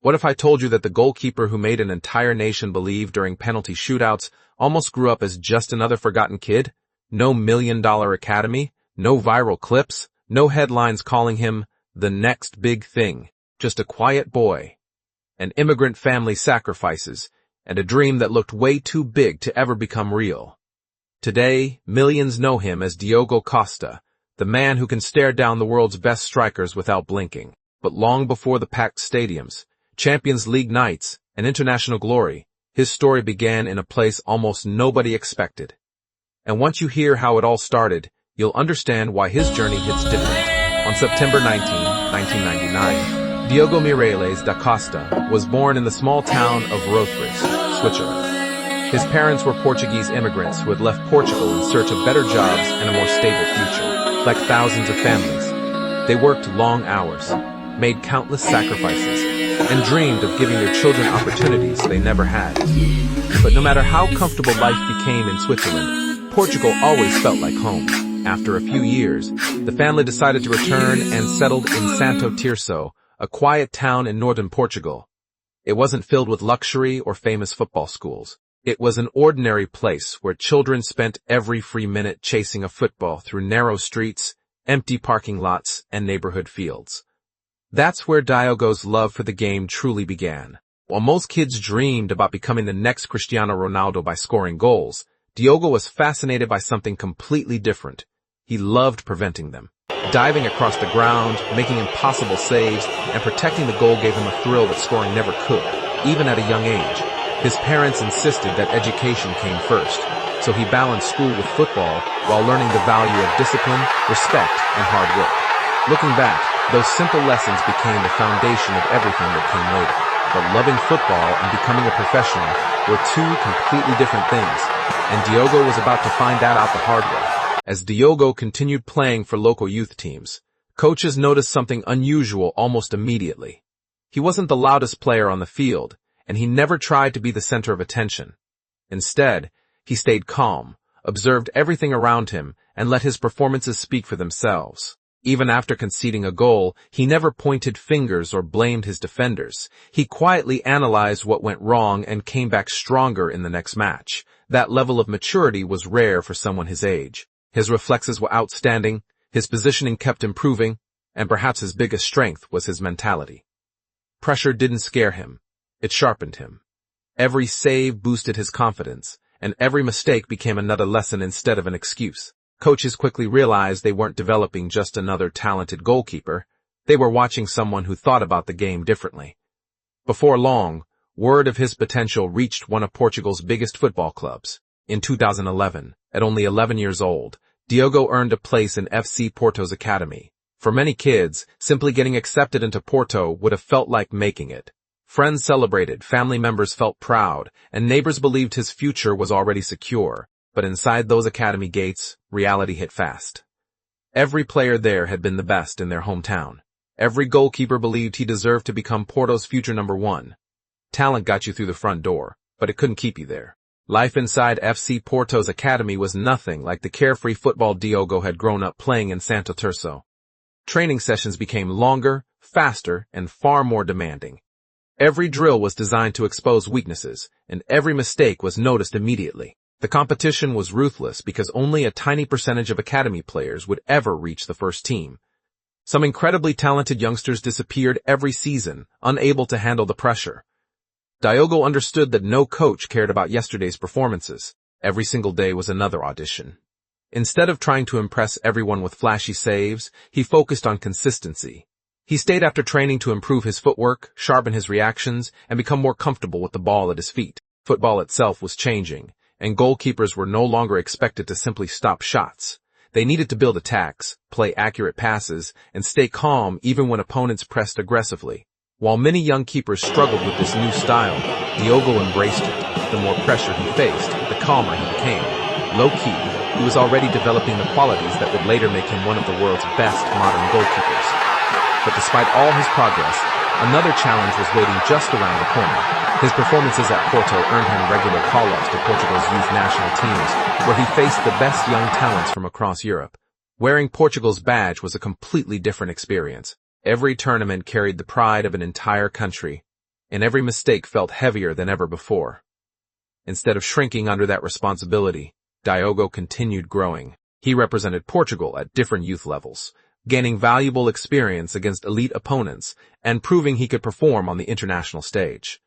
What if I told you that the goalkeeper who made an entire nation believe during penalty shootouts almost grew up as just another forgotten kid? No $1 million academy, no viral clips, no headlines calling him the next big thing. Just a quiet boy, an immigrant family sacrifices, and a dream that looked way too big to ever become real. Today, millions know him as Diogo Costa, the man who can stare down the world's best strikers without blinking. But long before the packed stadiums, Champions League nights, and international glory, his story began in a place almost nobody expected. And once you hear how it all started, you'll understand why his journey hits different. On September 19, 1999, Diogo Mireles da Costa was born in the small town of Rothris, Switzerland. His parents were Portuguese immigrants who had left Portugal in search of better jobs and a more stable future. Like thousands of families, they worked long hours, made countless sacrifices, and dreamed of giving their children opportunities they never had. But no matter how comfortable life became in Switzerland, Portugal always felt like home. After a few years, the family decided to return and settled in Santo Tirso, a quiet town in northern Portugal. It wasn't filled with luxury or famous football schools. It was an ordinary place where children spent every free minute chasing a football through narrow streets, empty parking lots, and neighborhood fields. That's where Diogo's love for the game truly began. While most kids dreamed about becoming the next Cristiano Ronaldo by scoring goals, Diogo was fascinated by something completely different. He loved preventing them. Diving across the ground, making impossible saves, and protecting the goal gave him a thrill that scoring never could, even at a young age. His parents insisted that education came first, so he balanced school with football while learning the value of discipline, respect, and hard work. Looking back, those simple lessons became the foundation of everything that came later. But loving football and becoming a professional were two completely different things, and Diogo was about to find that out the hard way. As Diogo continued playing for local youth teams, coaches noticed something unusual almost immediately. He wasn't the loudest player on the field, and he never tried to be the center of attention. Instead, he stayed calm, observed everything around him, and let his performances speak for themselves. Even after conceding a goal, he never pointed fingers or blamed his defenders. He quietly analyzed what went wrong and came back stronger in the next match. That level of maturity was rare for someone his age. His reflexes were outstanding, his positioning kept improving, and perhaps his biggest strength was his mentality. Pressure didn't scare him. It sharpened him. Every save boosted his confidence, and every mistake became another lesson instead of an excuse. Coaches quickly realized they weren't developing just another talented goalkeeper. They were watching someone who thought about the game differently. Before long, word of his potential reached one of Portugal's biggest football clubs. In 2011, at only 11 years old, Diogo earned a place in FC Porto's academy. For many kids, simply getting accepted into Porto would have felt like making it. Friends celebrated, family members felt proud, and neighbors believed his future was already secure. But inside those academy gates, reality hit fast. Every player there had been the best in their hometown. Every goalkeeper believed he deserved to become Porto's future number one. Talent got you through the front door, but it couldn't keep you there. Life inside FC Porto's academy was nothing like the carefree football Diogo had grown up playing in Santo Tirso. Training sessions became longer, faster, and far more demanding. Every drill was designed to expose weaknesses, and every mistake was noticed immediately. The competition was ruthless because only a tiny percentage of academy players would ever reach the first team. Some incredibly talented youngsters disappeared every season, unable to handle the pressure. Diogo understood that no coach cared about yesterday's performances. Every single day was another audition. Instead of trying to impress everyone with flashy saves, he focused on consistency. He stayed after training to improve his footwork, sharpen his reactions, and become more comfortable with the ball at his feet. Football itself was changing, and goalkeepers were no longer expected to simply stop shots. They needed to build attacks, play accurate passes, and stay calm even when opponents pressed aggressively. While many young keepers struggled with this new style, Diogo embraced it. The more pressure he faced, the calmer he became. Low-key, he was already developing the qualities that would later make him one of the world's best modern goalkeepers. But despite all his progress, another challenge was waiting just around the corner. His performances at Porto earned him regular call-ups to Portugal's youth national teams, where he faced the best young talents from across Europe. Wearing Portugal's badge was a completely different experience. Every tournament carried the pride of an entire country. and every mistake felt heavier than ever before. Instead of shrinking under that responsibility, Diogo continued growing. He represented Portugal at different youth levels, gaining valuable experience against elite opponents and proving he could perform on the international stage.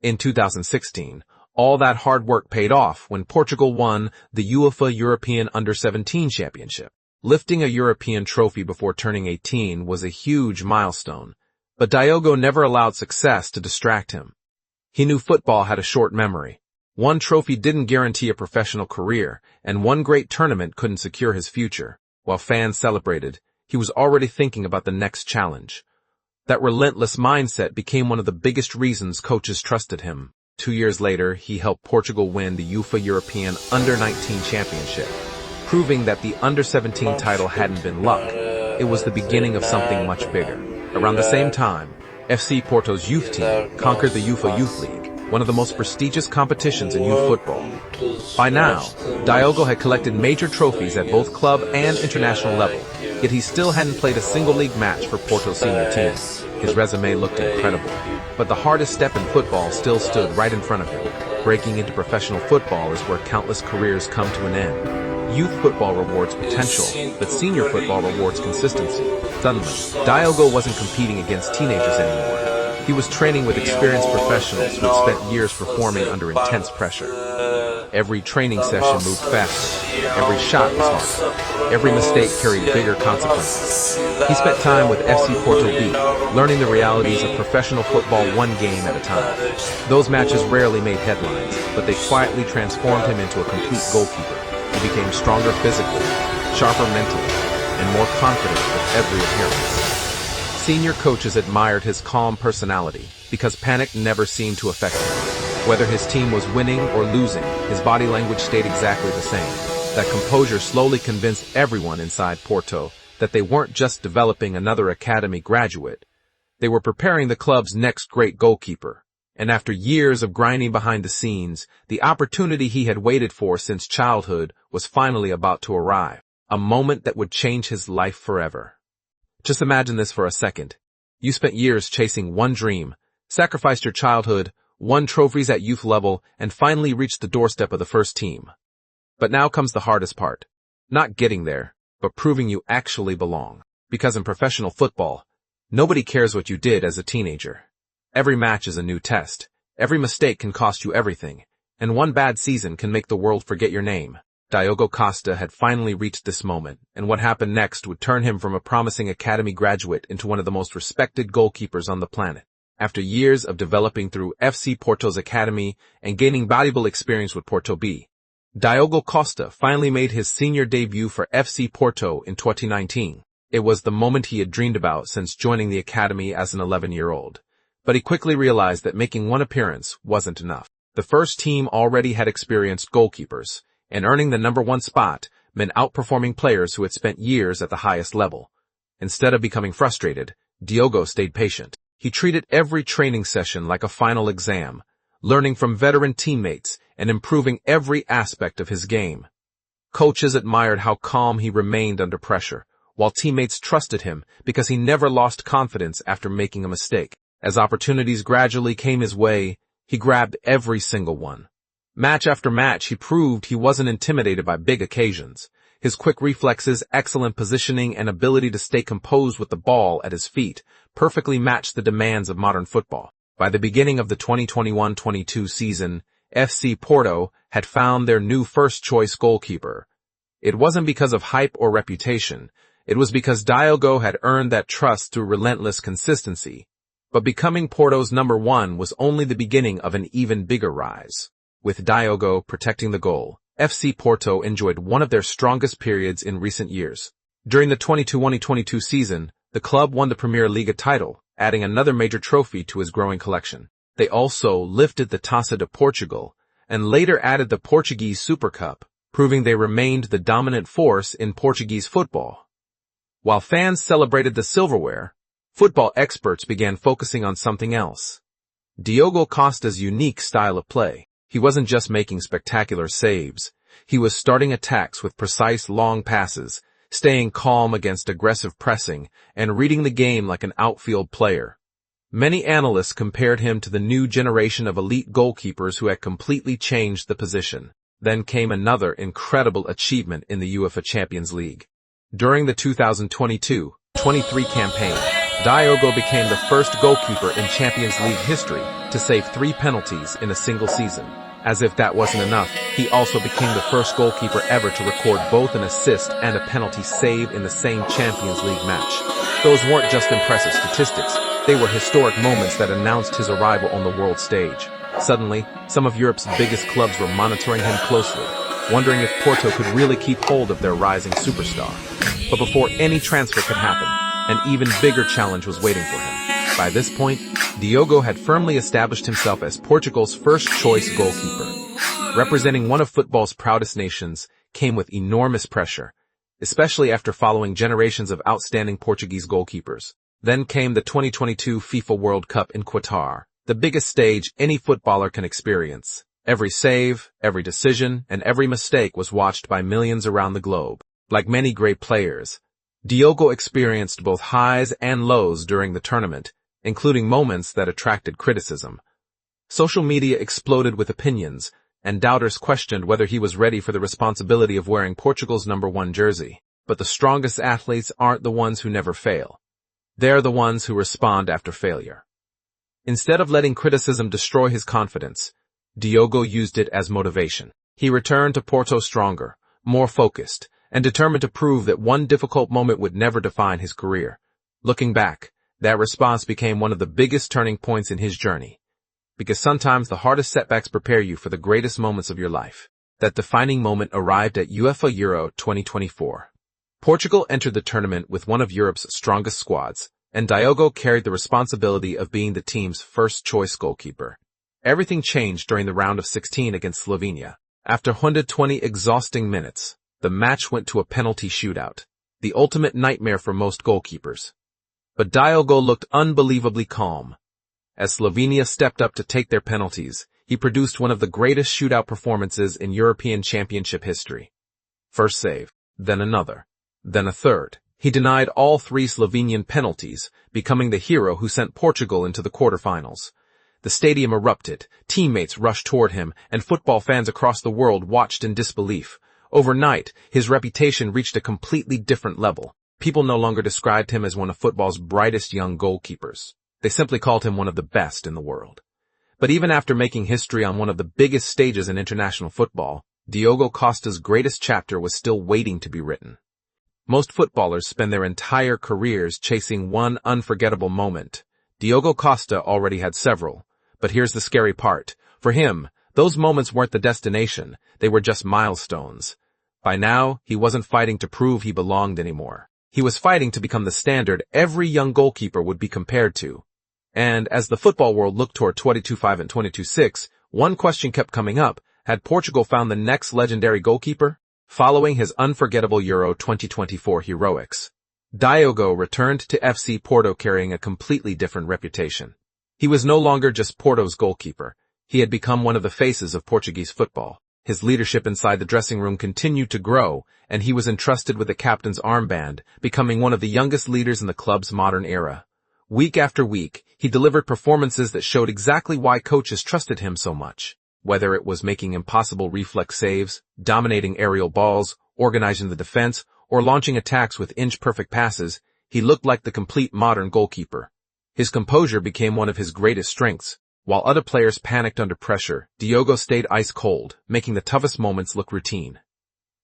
In 2016, all that hard work paid off when Portugal won the UEFA European Under-17 Championship. Lifting a European trophy before turning 18 was a huge milestone, but Diogo never allowed success to distract him. He knew football had a short memory. One trophy didn't guarantee a professional career, and one great tournament couldn't secure his future. While fans celebrated, he was already thinking about the next challenge. That relentless mindset became one of the biggest reasons coaches trusted him. 2 years later, he helped Portugal win the UEFA European Under-19 Championship, proving that the Under-17 title hadn't been luck. It was the beginning of something much bigger. Around the same time, FC Porto's youth team conquered the UEFA Youth League, one of the most prestigious competitions in youth football. By now, Diogo had collected major trophies at both club and international level, yet he still hadn't played a single league match for Porto's senior team. His resume looked incredible, but the hardest step in football still stood right in front of him. Breaking into professional football is where countless careers come to an end. Youth football rewards potential, but senior football rewards consistency. Suddenly, Diogo wasn't competing against teenagers anymore. He was training with experienced professionals who had spent years performing under intense pressure. Every training session moved faster. Every shot was harder. Every mistake carried bigger consequences. He spent time with FC Porto B, learning the realities of professional football one game at a time. Those matches rarely made headlines, but they quietly transformed him into a complete goalkeeper. He became stronger physically, sharper mentally, and more confident with every appearance. Senior coaches admired his calm personality because panic never seemed to affect him. Whether his team was winning or losing, his body language stayed exactly the same. That composure slowly convinced everyone inside Porto that they weren't just developing another academy graduate. They were preparing the club's next great goalkeeper. And after years of grinding behind the scenes, the opportunity he had waited for since childhood was finally about to arrive. A moment that would change his life forever. Just imagine this for a second. You spent years chasing one dream, sacrificed your childhood, won trophies at youth level, and finally reached the doorstep of the first team. But now comes the hardest part. Not getting there, but proving you actually belong. Because in professional football, nobody cares what you did as a teenager. Every match is a new test. Every mistake can cost you everything, and one bad season can make the world forget your name. Diogo Costa had finally reached this moment, and what happened next would turn him from a promising academy graduate into one of the most respected goalkeepers on the planet. After years of developing through FC Porto's academy and gaining valuable experience with Porto B, Diogo Costa finally made his senior debut for FC Porto in 2019. It was the moment he had dreamed about since joining the academy as an 11-year-old. But he quickly realized that making one appearance wasn't enough. The first team already had experienced goalkeepers, and earning the #1 spot meant outperforming players who had spent years at the highest level. Instead of becoming frustrated, Diogo stayed patient. He treated every training session like a final exam, learning from veteran teammates and improving every aspect of his game. Coaches admired how calm he remained under pressure, while teammates trusted him because he never lost confidence after making a mistake. As opportunities gradually came his way, he grabbed every single one. Match after match, he proved he wasn't intimidated by big occasions. His quick reflexes, excellent positioning, and ability to stay composed with the ball at his feet perfectly matched the demands of modern football. By the beginning of the 2021-22 season, FC Porto had found their new first-choice goalkeeper. It wasn't because of hype or reputation. It was because Diogo had earned that trust through relentless consistency. But becoming Porto's #1 was only the beginning of an even bigger rise. With Diogo protecting the goal, FC Porto enjoyed one of their strongest periods in recent years. During the 2021-22 season, the club won the Premier League title, adding another major trophy to his growing collection. They also lifted the Taça de Portugal, and later added the Portuguese Super Cup, proving they remained the dominant force in Portuguese football. While fans celebrated the silverware, football experts began focusing on something else. Diogo Costa's unique style of play. He wasn't just making spectacular saves. He was starting attacks with precise long passes, staying calm against aggressive pressing, and reading the game like an outfield player. Many analysts compared him to the new generation of elite goalkeepers who had completely changed the position. Then came another incredible achievement in the UEFA Champions League. During the 2022-23 campaign, Diogo became the first goalkeeper in Champions League history to save 3 penalties in a single season. As if that wasn't enough, he also became the first goalkeeper ever to record both an assist and a penalty save in the same Champions League match. Those weren't just impressive statistics, they were historic moments that announced his arrival on the world stage. Suddenly, some of Europe's biggest clubs were monitoring him closely, wondering if Porto could really keep hold of their rising superstar. But before any transfer could happen, an even bigger challenge was waiting for him. By this point, Diogo had firmly established himself as Portugal's first-choice goalkeeper. Representing one of football's proudest nations came with enormous pressure, especially after following generations of outstanding Portuguese goalkeepers. Then came the 2022 FIFA World Cup in Qatar, the biggest stage any footballer can experience. Every save, every decision, and every mistake was watched by millions around the globe. Like many great players, Diogo experienced both highs and lows during the tournament, including moments that attracted criticism. Social media exploded with opinions, and doubters questioned whether he was ready for the responsibility of wearing Portugal's #1 jersey. But the strongest athletes aren't the ones who never fail. They're the ones who respond after failure. Instead of letting criticism destroy his confidence, Diogo used it as motivation. He returned to Porto stronger, more focused, and determined to prove that one difficult moment would never define his career. Looking back, that response became one of the biggest turning points in his journey. Because sometimes the hardest setbacks prepare you for the greatest moments of your life. That defining moment arrived at UEFA Euro 2024. Portugal entered the tournament with one of Europe's strongest squads, and Diogo carried the responsibility of being the team's first-choice goalkeeper. Everything changed during the round of 16 against Slovenia. After 120 exhausting minutes, the match went to a penalty shootout, the ultimate nightmare for most goalkeepers. But Diogo looked unbelievably calm. As Slovenia stepped up to take their penalties, he produced one of the greatest shootout performances in European Championship history. First save, then another, then a third. He denied all 3 Slovenian penalties, becoming the hero who sent Portugal into the quarterfinals. The stadium erupted, teammates rushed toward him, and football fans across the world watched in disbelief. Overnight, his reputation reached a completely different level. People no longer described him as one of football's brightest young goalkeepers. They simply called him one of the best in the world. But even after making history on one of the biggest stages in international football, Diogo Costa's greatest chapter was still waiting to be written. Most footballers spend their entire careers chasing one unforgettable moment. Diogo Costa already had several. But here's the scary part. For him, those moments weren't the destination, they were just milestones. By now, he wasn't fighting to prove he belonged anymore. He was fighting to become the standard every young goalkeeper would be compared to. And as the football world looked toward 22-5 and 22-6, one question kept coming up: had Portugal found the next legendary goalkeeper? Following his unforgettable Euro 2024 heroics, Diogo returned to FC Porto carrying a completely different reputation. He was no longer just Porto's goalkeeper. He had become one of the faces of Portuguese football. His leadership inside the dressing room continued to grow, and he was entrusted with the captain's armband, becoming one of the youngest leaders in the club's modern era. Week after week, he delivered performances that showed exactly why coaches trusted him so much. Whether it was making impossible reflex saves, dominating aerial balls, organizing the defense, or launching attacks with inch-perfect passes, he looked like the complete modern goalkeeper. His composure became one of his greatest strengths. While other players panicked under pressure, Diogo stayed ice cold, making the toughest moments look routine.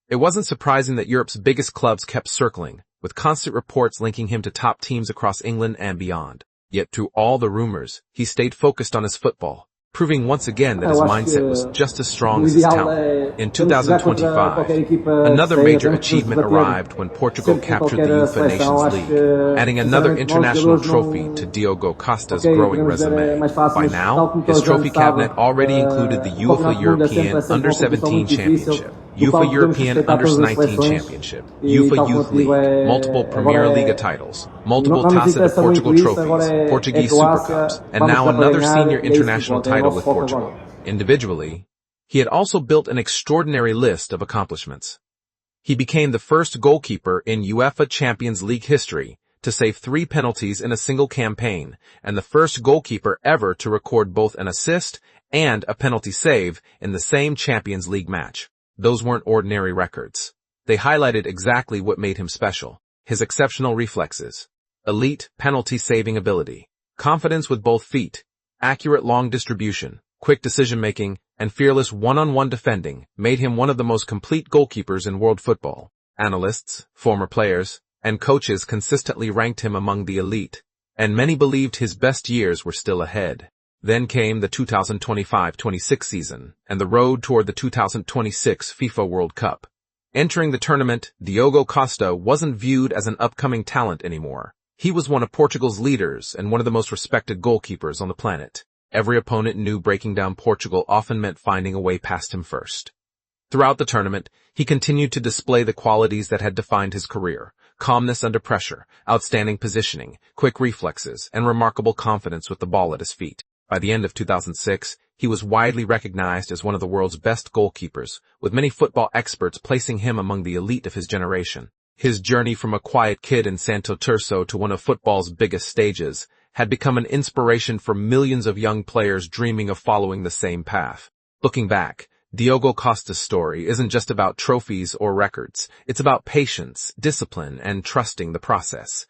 It wasn't surprising that Europe's biggest clubs kept circling, with constant reports linking him to top teams across England and beyond. Yet through all the rumors, he stayed focused on his football, proving once again that his mindset was just as strong as his talent. In 2025, another major achievement arrived when Portugal captured the UEFA Nations League, adding another international trophy to Diogo Costa's growing resume. By now, his trophy cabinet already included the UEFA European Under-17 Championship, UEFA European Under-19 Championship, UEFA Youth League, multiple Premier Liga titles, multiple Taça de Portugal trophies, Portuguese Super Cups, and now another senior international title with Portugal. Individually, he had also built an extraordinary list of accomplishments. He became the first goalkeeper in UEFA Champions League history to save 3 penalties in a single campaign, and the first goalkeeper ever to record both an assist and a penalty save in the same Champions League match. Those weren't ordinary records. They highlighted exactly what made him special: his exceptional reflexes, elite penalty-saving ability, confidence with both feet, accurate long distribution, quick decision-making, and fearless one-on-one defending made him one of the most complete goalkeepers in world football. Analysts, former players, and coaches consistently ranked him among the elite, and many believed his best years were still ahead. Then came the 2025-26 season, and the road toward the 2026 FIFA World Cup. Entering the tournament, Diogo Costa wasn't viewed as an upcoming talent anymore. He was one of Portugal's leaders and one of the most respected goalkeepers on the planet. Every opponent knew breaking down Portugal often meant finding a way past him first. Throughout the tournament, he continued to display the qualities that had defined his career: calmness under pressure, outstanding positioning, quick reflexes, and remarkable confidence with the ball at his feet. By the end of 2006, he was widely recognized as one of the world's best goalkeepers, with many football experts placing him among the elite of his generation. His journey from a quiet kid in Santo Tirso to one of football's biggest stages had become an inspiration for millions of young players dreaming of following the same path. Looking back, Diogo Costa's story isn't just about trophies or records. It's about patience, discipline, and trusting the process.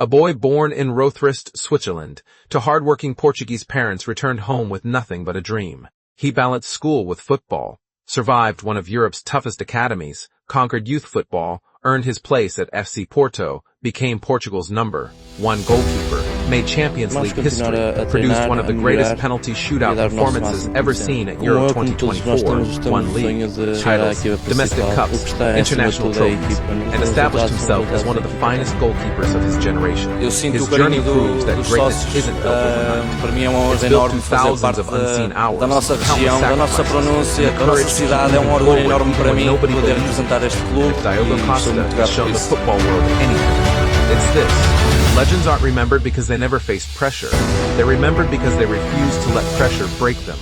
A boy born in Rothriest, Switzerland, to hardworking Portuguese parents returned home with nothing but a dream. He balanced school with football, survived one of Europe's toughest academies, conquered youth football, earned his place at FC Porto, became Portugal's #1 goalkeeper, made Champions League history, produced one of the greatest penalty shootout performances ever seen at Euro 2024, won league, titles, domestic cups, international trophies, and established himself as one of the finest goalkeepers of his generation. His journey proves that greatness isn't built overnight. It's built through thousands of unseen hours, countless sacrifices, and courage to move forward when nobody believes in him. If Diogo Costa has shown the football world anything, it's this: legends aren't remembered because they never faced pressure. They're remembered because they refused to let pressure break them.